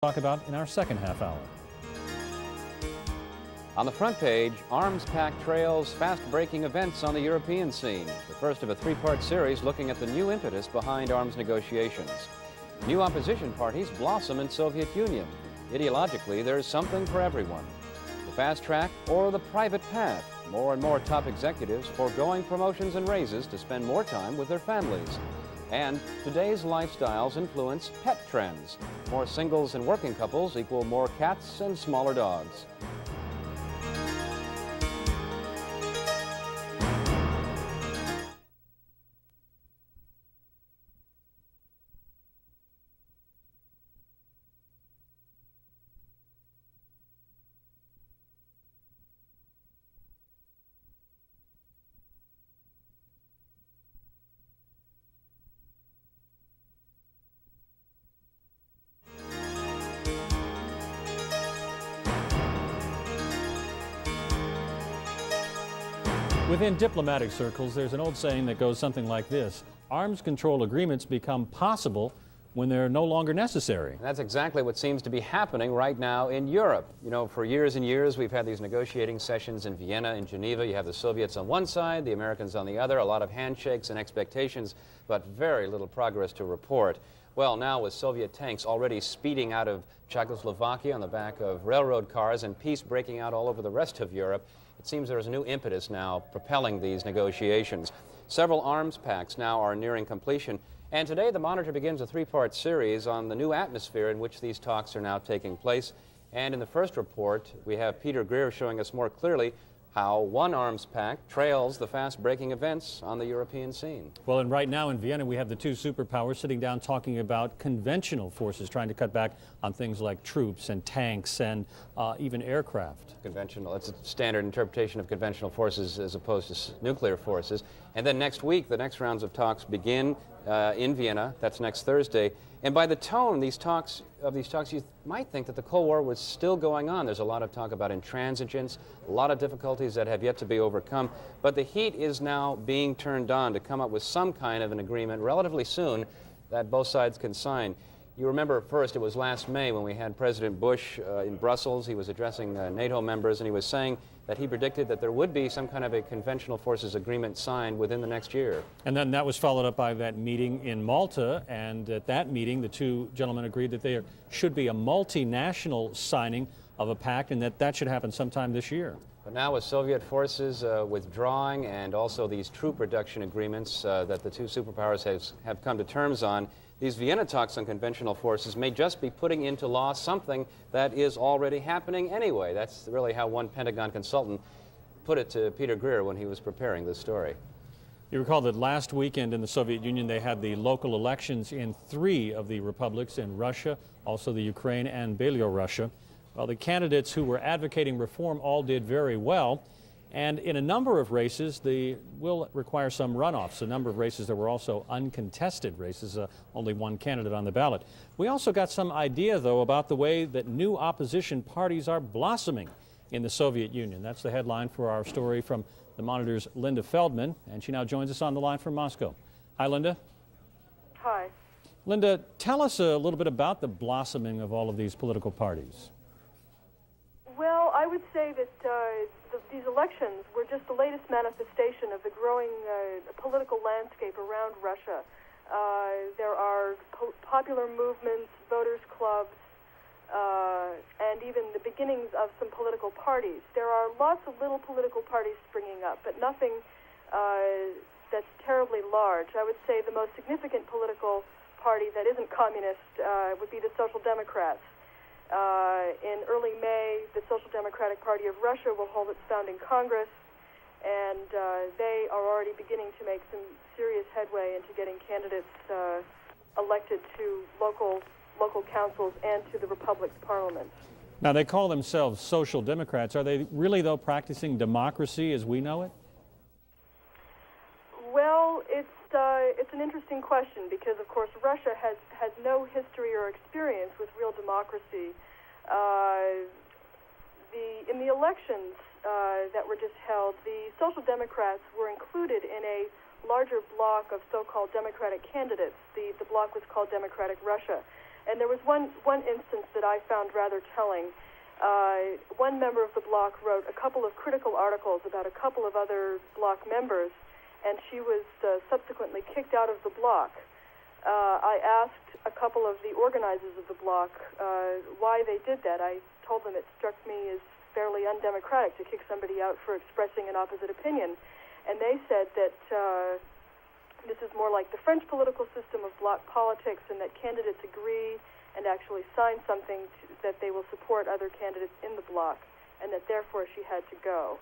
Talk about in our second half hour. On the front page, arms-packed trails, fast-breaking events on the European scene. The first of a three-part series looking at the new impetus behind arms negotiations. New opposition parties blossom in Soviet Union. Ideologically, there's something for everyone. The fast track or the private path. More and more top executives foregoing promotions and raises to spend more time with their families. And today's lifestyles influence pet trends. More singles and working couples equal more cats and smaller dogs. Within diplomatic circles, there's an old saying that goes something like this: arms control agreements become possible when they're no longer necessary. And that's exactly what seems to be happening right now in Europe. You know, for years and years, we've had these negotiating sessions in Vienna and Geneva. You have the Soviets on one side, the Americans on the other, a lot of handshakes and expectations, but very little progress to report. Well, now with Soviet tanks already speeding out of Czechoslovakia on the back of railroad cars and peace breaking out all over the rest of Europe, it seems there's a new impetus now propelling these negotiations. Several arms pacts now are nearing completion, and today the Monitor begins a three-part series on the new atmosphere in which these talks are now taking place. And in the first report, we have Peter Greer showing us more clearly how one arms pact trails the fast-breaking events on the European scene. Well, and right now in Vienna, we have the two superpowers sitting down talking about conventional forces, trying to cut back on things like troops and tanks and even aircraft. Conventional, it's a standard interpretation of conventional forces as opposed to nuclear forces. And then next week, the next rounds of talks begin in Vienna. That's next Thursday. And by the tone of these talks, you might think that the Cold War was still going on. There's a lot of talk about intransigence, a lot of difficulties that have yet to be overcome. But the heat is now being turned on to come up with some kind of an agreement relatively soon that both sides can sign. You remember first, it was last May when we had President Bush in Brussels. He was addressing NATO members, and he was saying that he predicted that there would be some kind of a conventional forces agreement signed within the next year. And then that was followed up by that meeting in Malta, and at that meeting the two gentlemen agreed that there should be a multinational signing of a pact and that should happen sometime this year. But now with Soviet forces withdrawing and also these troop reduction agreements that the two superpowers have come to terms on, these Vienna talks on conventional forces may just be putting into law something that is already happening anyway. That's really how one Pentagon consultant put it to Peter Greer when he was preparing this story. You recall that last weekend in the Soviet Union they had the local elections in 3 of the republics in Russia, also the Ukraine and Belarus. Well, the candidates who were advocating reform all did very well. And in a number of races, they will require some runoffs. A number of races there were also uncontested races, only one candidate on the ballot. We also got some idea, though, about the way that new opposition parties are blossoming in the Soviet Union. That's the headline for our story from the Monitor's Linda Feldman, and she now joins us on the line from Moscow. Hi, Linda. Hi. Linda, tell us a little bit about the blossoming of all of these political parties. Well, I would say that these elections were just the latest manifestation of the growing political landscape around Russia. There are popular movements, voters' clubs, and even the beginnings of some political parties. There are lots of little political parties springing up, but nothing that's terribly large. I would say the most significant political party that isn't communist would be the Social Democrats. In early May, the Social Democratic Party of Russia will hold its founding Congress, and they are already beginning to make some serious headway into getting candidates elected to local councils and to the Republic's parliament. Now, they call themselves Social Democrats. Are they really, though, practicing democracy as we know it? Well, it's an interesting question because, of course, Russia has no history or experience with real democracy. In the elections that were just held, the Social Democrats were included in a larger bloc of so-called Democratic candidates. The bloc was called Democratic Russia. And there was one instance that I found rather telling. One member of the bloc wrote a couple of critical articles about a couple of other bloc members, and she was subsequently kicked out of the bloc. I asked a couple of the organizers of the bloc why they did that. I told them it struck me as fairly undemocratic to kick somebody out for expressing an opposite opinion. And they said that this is more like the French political system of bloc politics, and that candidates agree and actually sign something that they will support other candidates in the bloc, and that therefore she had to go.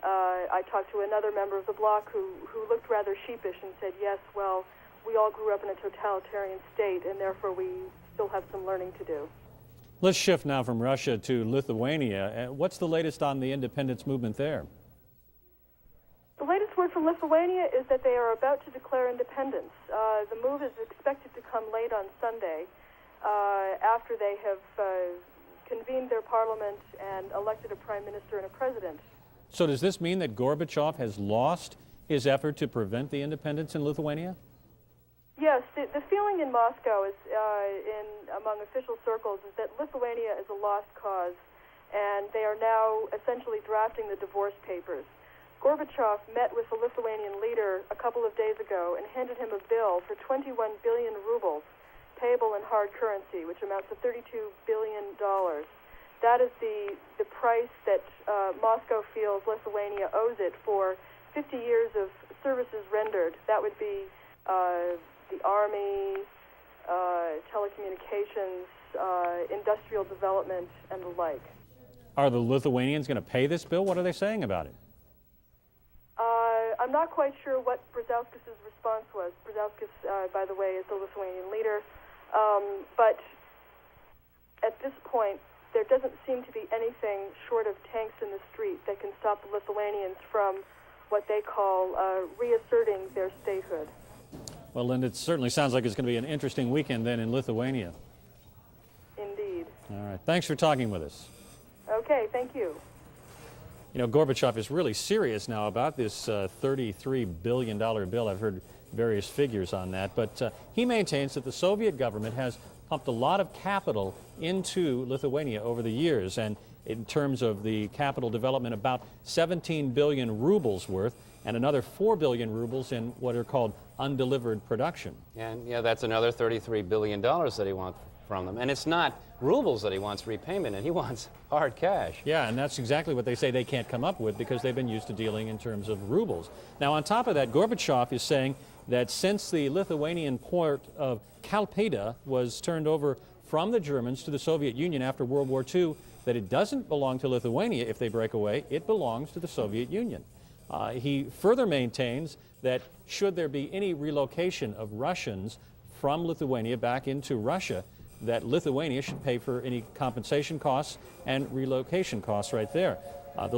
I talked to another member of the bloc who looked rather sheepish and said, yes, well, we all grew up in a totalitarian state, and therefore we still have some learning to do. Let's shift now from Russia to Lithuania. What's the latest on the independence movement there? The latest word from Lithuania is that they are about to declare independence. The move is expected to come late on Sunday after they have convened their parliament and elected a prime minister and a president. So does this mean that Gorbachev has lost his effort to prevent the independence in Lithuania? Yes, the feeling in Moscow is, among official circles, is that Lithuania is a lost cause, and they are now essentially drafting the divorce papers. Gorbachev met with the Lithuanian leader a couple of days ago and handed him a bill for 21 billion rubles, payable in hard currency, which amounts to $32 billion. That is the price that Moscow feels Lithuania owes it for 50 years of services rendered. That would be the army, telecommunications, industrial development, and the like. Are the Lithuanians going to pay this bill? What are they saying about it? I'm not quite sure what Brazauskas' response was. Brazauskas, by the way, is the Lithuanian leader. But at this point, there doesn't seem to be anything short of tanks in the street that can stop the Lithuanians from what they call reasserting their statehood. Well, Linda, it certainly sounds like it's going to be an interesting weekend then in Lithuania. Indeed. All right. Thanks for talking with us. Okay, thank you. You know, Gorbachev is really serious now about this $33 billion bill. I've heard various figures on that, but he maintains that the Soviet government has pumped a lot of capital into Lithuania over the years, and in terms of the capital development, about 17 billion rubles worth, and another 4 billion rubles in what are called undelivered production. And yeah, that's another $33 billion that he wants from them. And it's not rubles that he wants repayment, and he wants hard cash. Yeah, and that's exactly what they say they can't come up with because they've been used to dealing in terms of rubles. Now, on top of that, Gorbachev is saying that since the Lithuanian port of Klaipėda was turned over from the Germans to the Soviet Union after World War II, that it doesn't belong to Lithuania if they break away, it belongs to the Soviet Union. He further maintains that should there be any relocation of Russians from Lithuania back into Russia, that Lithuania should pay for any compensation costs and relocation costs right there. I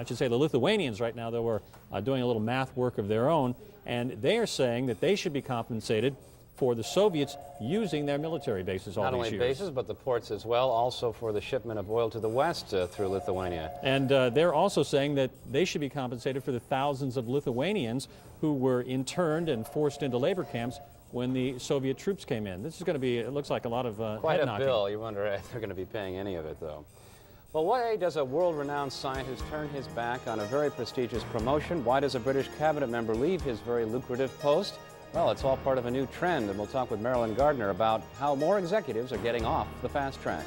should say the Lithuanians right now, though, are doing a little math work of their own, and they are saying that they should be compensated for the Soviets using their military bases all these years. Not only bases, but the ports as well, also for the shipment of oil to the west through Lithuania. And they're also saying that they should be compensated for the thousands of Lithuanians who were interned and forced into labor camps when the Soviet troops came in. This is going to be, it looks like a lot of quite a head-knocking. bill. You wonder if they're going to be paying any of it, though. Well, why does a world-renowned scientist turn his back on a very prestigious promotion? Why does a British cabinet member leave his very lucrative post? Well, it's all part of a new trend, and we'll talk with Marilyn Gardner about how more executives are getting off the fast track.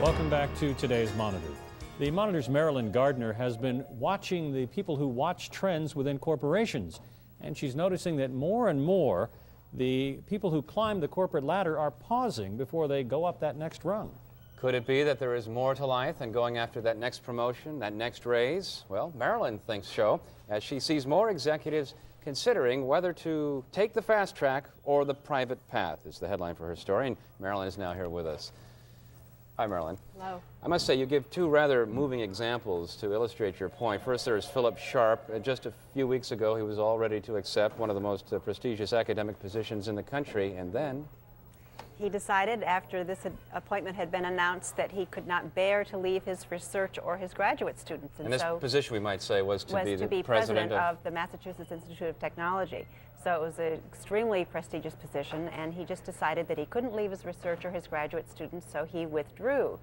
Welcome back to today's Monitor. The Monitor's Marilyn Gardner has been watching the people who watch trends within corporations, and she's noticing that more and more the people who climb the corporate ladder are pausing before they go up that next rung. Could it be that there is more to life than going after that next promotion, that next raise? Well, Marilyn thinks so, as she sees more executives considering whether to take the fast track or the private path, is the headline for her story. And Marilyn is now here with us. Hi, Marilyn. Hello. I must say, you give two rather moving examples to illustrate your point. First, there's Philip Sharp. Just a few weeks ago, he was all ready to accept one of the most prestigious academic positions in the country, and then He decided after this appointment had been announced that he could not bear to leave his research or his graduate students. And this position, we might say, was to be the president of the Massachusetts Institute of Technology. So it was an extremely prestigious position, and he just decided that he couldn't leave his research or his graduate students, so he withdrew.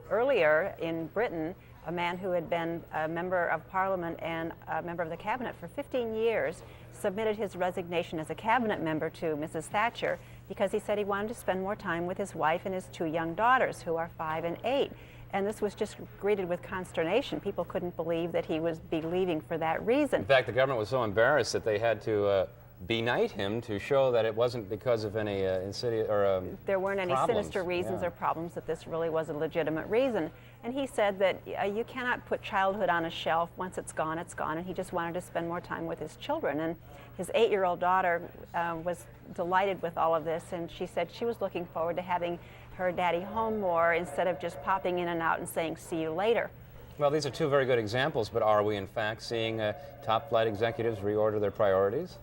Earlier in Britain, a man who had been a member of Parliament and a member of the cabinet for 15 years submitted his resignation as a cabinet member to Mrs. Thatcher because he said he wanted to spend more time with his wife and his two young daughters, who are 5 and 8. And this was just greeted with consternation. People couldn't believe that he would be leaving for that reason. In fact, the government was so embarrassed that they had to be-knight him to show that it wasn't because of any insidious or there weren't any problems. sinister reasons or problems, that this really was a legitimate reason. And he said that you cannot put childhood on a shelf. Once it's gone, and he just wanted to spend more time with his children. And his 8-year-old daughter was delighted with all of this, and she said she was looking forward to having her daddy home more instead of just popping in and out and saying, "See you later." Well, these are two very good examples, but are we in fact seeing top flight executives reorder their priorities?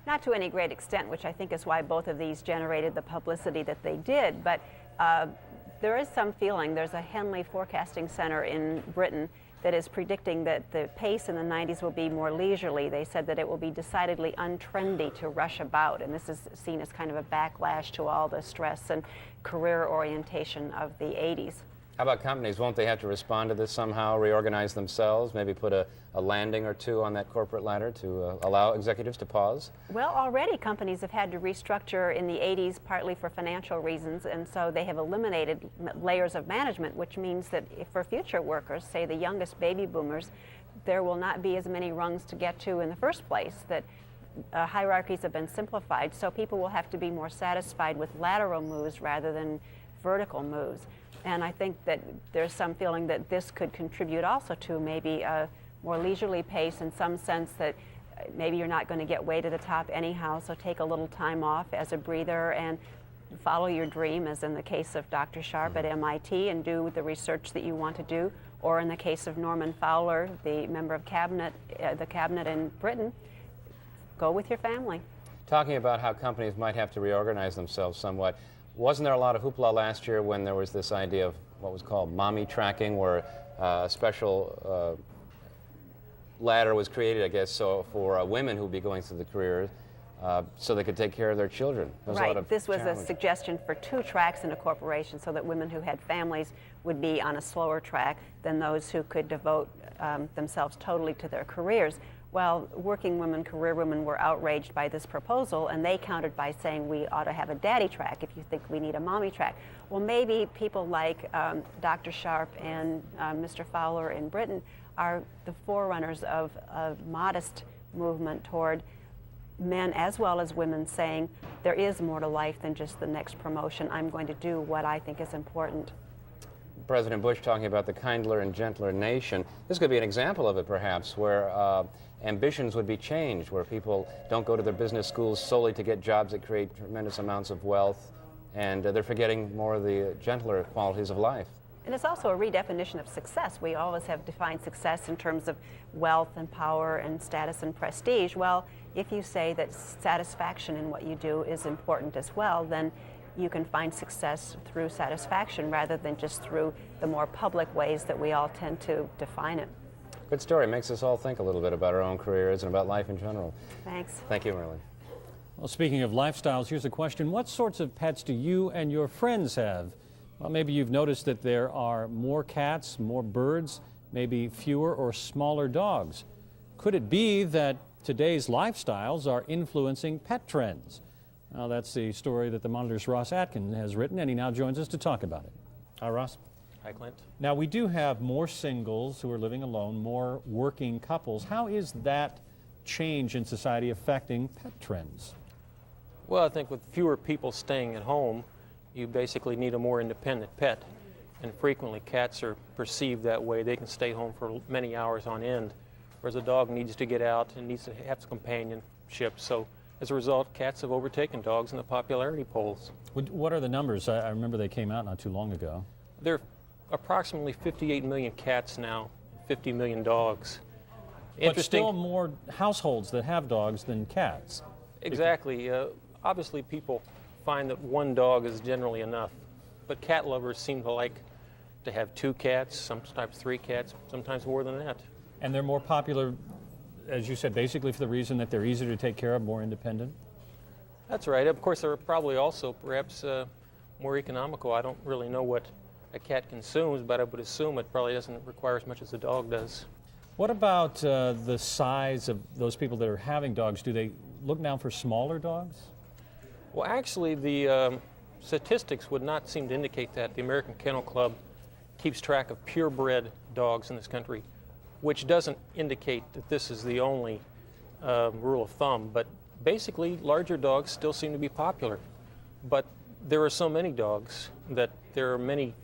Not to any great extent, which I think is why both of these generated the publicity that they did. But there is some feeling. There's a Henley Forecasting Center in Britain that is predicting that the pace in the 90s will be more leisurely. They said that it will be decidedly untrendy to rush about, and this is seen as kind of a backlash to all the stress and career orientation of the 80s. How about companies? Won't they have to respond to this somehow, reorganize themselves, maybe put a landing or two on that corporate ladder to allow executives to pause? Well, already companies have had to restructure in the 80s, partly for financial reasons, and so they have eliminated layers of management, which means that if for future workers, say the youngest baby boomers, there will not be as many rungs to get to in the first place, that hierarchies have been simplified, so people will have to be more satisfied with lateral moves rather than vertical moves. And I think that there's some feeling that this could contribute also to maybe a more leisurely pace, in some sense that maybe you're not going to get way to the top anyhow, so take a little time off as a breather and follow your dream, as in the case of Dr. Sharp at MIT, and do the research that you want to do, or in the case of Norman Fowler, the member of the cabinet in Britain, go with your family. Talking about how companies might have to reorganize themselves somewhat, wasn't there a lot of hoopla last year when there was this idea of what was called mommy tracking, where a special ladder was created, I guess, so for women who would be going through the careers so they could take care of their children? Right. This was a suggestion for 2 tracks in a corporation, so that women who had families would be on a slower track than those who could devote themselves totally to their careers. Well, working women, career women, were outraged by this proposal, and they countered by saying we ought to have a daddy track if you think we need a mommy track. Well, maybe people like Dr. Sharp and Mr. Fowler in Britain are the forerunners of a modest movement toward men as well as women saying there is more to life than just the next promotion. I'm going to do what I think is important. President Bush talking about the kindler and gentler nation. This could be an example of it, perhaps, where ambitions would be changed, where people don't go to their business schools solely to get jobs that create tremendous amounts of wealth, and they're forgetting more of the gentler qualities of life. And it's also a redefinition of success. We always have defined success in terms of wealth and power and status and prestige. Well, if you say that satisfaction in what you do is important as well, then you can find success through satisfaction rather than just through the more public ways that we all tend to define it. Good story. Makes us all think a little bit about our own careers and about life in general. Thanks. Thank you, Marilyn. Well, speaking of lifestyles, here's a question. What sorts of pets do you and your friends have? Well, maybe you've noticed that there are more cats, more birds, maybe fewer or smaller dogs. Could it be that today's lifestyles are influencing pet trends? Well, that's the story that the Monitor's Ross Atkin has written, and he now joins us to talk about it. Hi, Ross. Hi, Clint. Now, we do have more singles who are living alone, more working couples. How is that change in society affecting pet trends? Well, I think with fewer people staying at home, you basically need a more independent pet. And frequently cats are perceived that way. They can stay home for many hours on end, whereas a dog needs to get out and needs to have companionship. So as a result, cats have overtaken dogs in the popularity polls. What are the numbers? I remember they came out not too long ago. There are approximately 58 million cats now, 50 million dogs. But still more households that have dogs than cats. Exactly. Obviously, people find that one dog is generally enough, but cat lovers seem to like to have 2 cats, sometimes 3 cats, sometimes more than that. And they're more popular, as you said, basically for the reason that they're easier to take care of, more independent? That's right. Of course, they're probably also perhaps more economical. I don't really know what a cat consumes, but I would assume it probably doesn't require as much as a dog does. What about the size of those people that are having dogs? Do they look now for smaller dogs? Well, actually, the statistics would not seem to indicate that. The American Kennel Club keeps track of purebred dogs in this country, which doesn't indicate that this is the only rule of thumb. But basically, larger dogs still seem to be popular. But there are so many dogs that there are many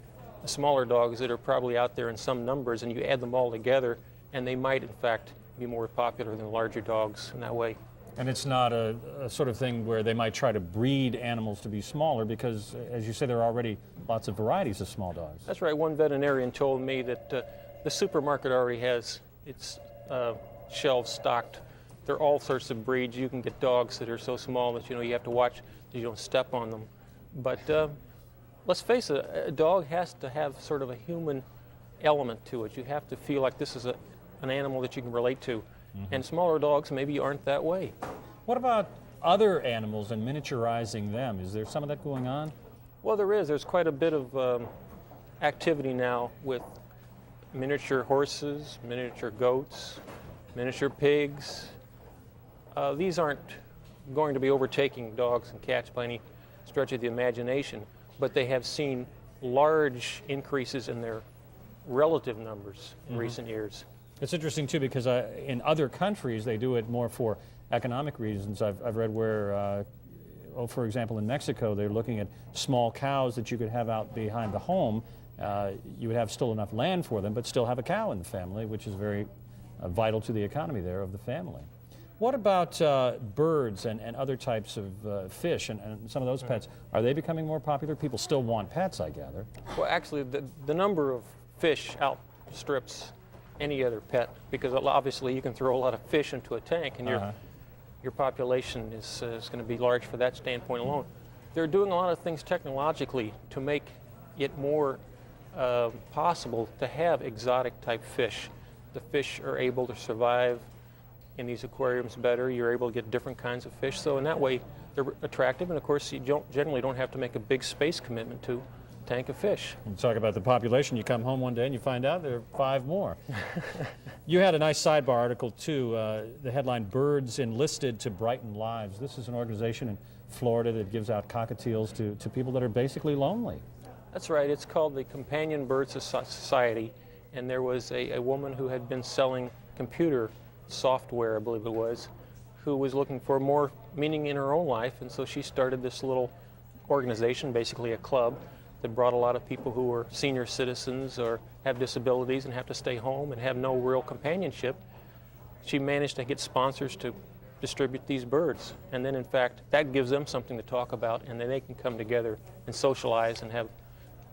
smaller dogs that are probably out there in some numbers, and you add them all together, and they might, in fact, be more popular than larger dogs in that way. And it's not a sort of thing where they might try to breed animals to be smaller because, as you say, there are already lots of varieties of small dogs. That's right. One veterinarian told me that the supermarket already has its shelves stocked. There are all sorts of breeds. You can get dogs that are so small that you have to watch that you don't step on them. But let's face it, a dog has to have sort of a human element to it. You have to feel like this is an animal that you can relate to. Mm-hmm. And smaller dogs maybe aren't that way. What about other animals and miniaturizing them? Is there some of that going on? Well, there is. There's quite a bit of activity now with miniature horses, miniature goats, miniature pigs. These aren't going to be overtaking dogs and cats by any stretch of the imagination, but they have seen large increases in their relative numbers in recent years. It's interesting, too, because in other countries, they do it more for economic reasons. I've read where, for example, in Mexico, they're looking at small cows that you could have out behind the home. You would have still enough land for them, but still have a cow in the family, which is very vital to the economy there of the family. What about birds and other types of fish and some of those pets? Are they becoming more popular? People still want pets, I gather. Well, actually, the number of fish outstrips any other pet, because obviously you can throw a lot of fish into a tank and your population is going to be large for that standpoint alone. They're doing a lot of things technologically to make it more possible to have exotic type fish. The fish are able to survive in these aquariums better. You're able to get different kinds of fish, so in that way they're attractive, and of course you generally don't have to make a big space commitment to tank of fish. You talk about the population, you come home one day and you find out there are 5 more. You had a nice sidebar article too, the headline, Birds Enlisted to Brighten Lives. This is an organization in Florida that gives out cockatiels to people that are basically lonely. That's right, it's called the Companion Bird Society, and there was a woman who had been selling computer software, I believe it was, who was looking for more meaning in her own life, and so she started this little organization, basically a club, that brought a lot of people who are senior citizens or have disabilities and have to stay home and have no real companionship. She managed to get sponsors to distribute these birds, and then in fact that gives them something to talk about, and then they can come together and socialize and have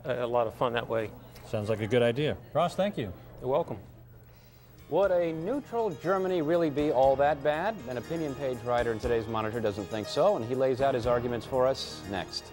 a lot of fun that way. Sounds like a good idea. Ross, thank you. You're welcome. Would a neutral Germany really be all that bad? An opinion page writer in today's Monitor doesn't think so, and he lays out his arguments for us next.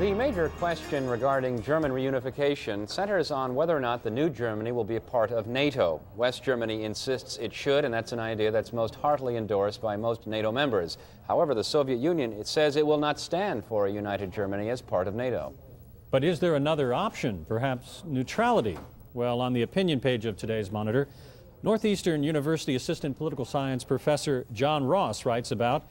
The major question regarding German reunification centers on whether or not the new Germany will be a part of NATO. West Germany insists it should, and that's an idea that's most heartily endorsed by most NATO members. However, the Soviet Union, it says it will not stand for a united Germany as part of NATO. But is there another option, perhaps neutrality? Well, on the opinion page of today's Monitor, Northeastern University Assistant Political Science Professor John Ross writes about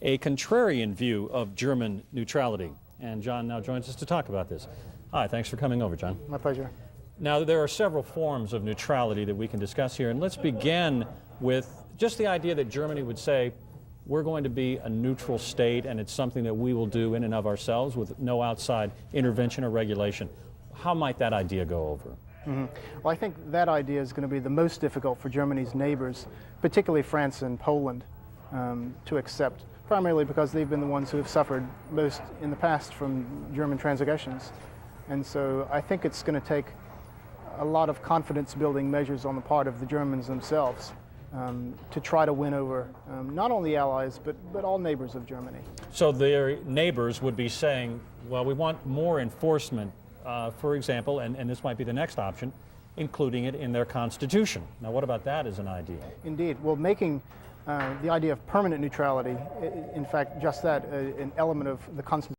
a contrarian view of German neutrality. And John now joins us to talk about this. Hi, thanks for coming over, John. My pleasure. Now, there are several forms of neutrality that we can discuss here, and let's begin with just the idea that Germany would say, we're going to be a neutral state, and it's something that we will do in and of ourselves with no outside intervention or regulation. How might that idea go over? Well, I think that idea is going to be the most difficult for Germany's neighbors, particularly France and Poland, to accept, primarily because they've been the ones who have suffered most in the past from German transaggressions. And so I think it's going to take a lot of confidence-building measures on the part of the Germans themselves to try to win over not only allies, but all neighbors of Germany. So their neighbors would be saying, well, we want more enforcement, for example, and this might be the next option, including it in their constitution. Now, what about that as an idea? Indeed. Well, making the idea of permanent neutrality, in fact, just that, an element of the Constitution